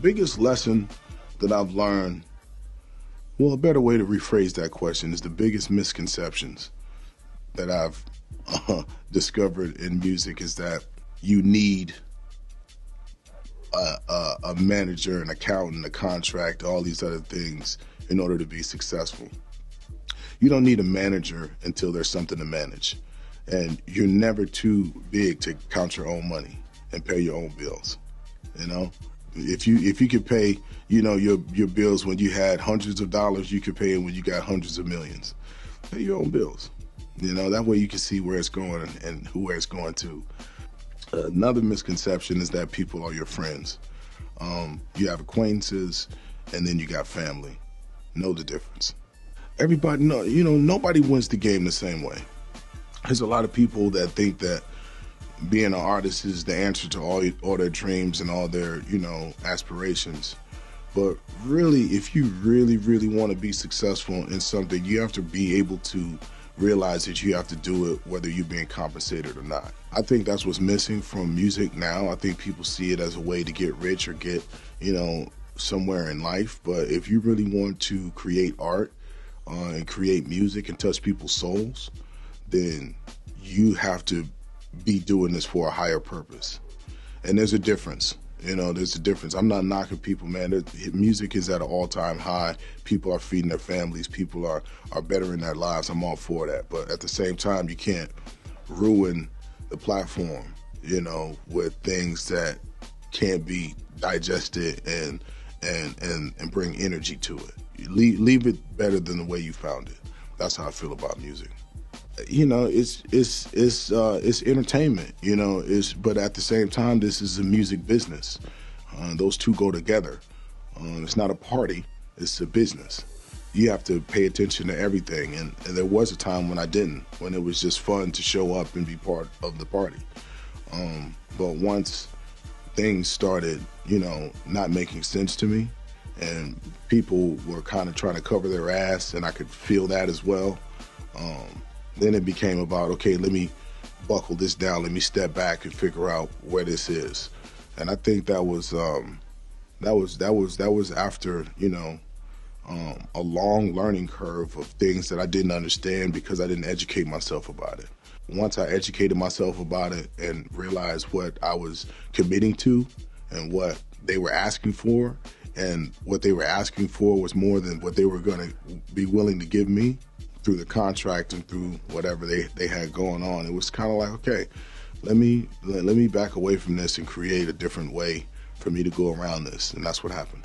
biggest lesson that I've learned, well, a better way to rephrase that question is the biggest misconceptions that I've discovered in music is that you need a manager, an accountant, a contract, all these other things in order to be successful. You don't need a manager until there's something to manage. And you're never too big to count your own money and pay your own bills. You know, if you could pay, you know, your bills when you had hundreds of dollars, you could pay it when you got hundreds of millions. Pay your own bills. You know, that way you can see where it's going and where it's going to. Another misconception is that people are your friends. You have acquaintances, and then you got family. Know the difference. Everybody know, you know, nobody wins the game the same way. There's a lot of people that think that being an artist is the answer to all their dreams and all their, you know, aspirations. But really, if you really, really want to be successful in something, you have to be able to realize that you have to do it whether you're being compensated or not. I think that's what's missing from music now. I think people see it as a way to get rich or get, you know, somewhere in life. But if you really want to create art and create music and touch people's souls, then you have to be doing this for a higher purpose. And there's a difference. You know, there's a difference. I'm not knocking people, man. Music is at an all-time high. People are feeding their families. People are bettering their lives. I'm all for that. But at the same time, you can't ruin the platform, you know, with things that can't be digested and bring energy to it. Leave it better than the way you found it. That's how I feel about music. You know, it's entertainment. You know, but at the same time, this is a music business. Those two go together. It's not a party; it's a business. You have to pay attention to everything. And there was a time when I didn't, when it was just fun to show up and be part of the party. But once things started, you know, not making sense to me, and people were kind of trying to cover their ass, and I could feel that as well. Then it became about, okay, let me buckle this down. Let me step back and figure out where this is. And I think that was after, you know, a long learning curve of things that I didn't understand because I didn't educate myself about it. Once I educated myself about it and realized what I was committing to and what they were asking for, and what they were asking for was more than what they were going to be willing to give me through the contract and through whatever they had going on, it was kind of like, okay, let me back away from this and create a different way for me to go around this, and that's what happened.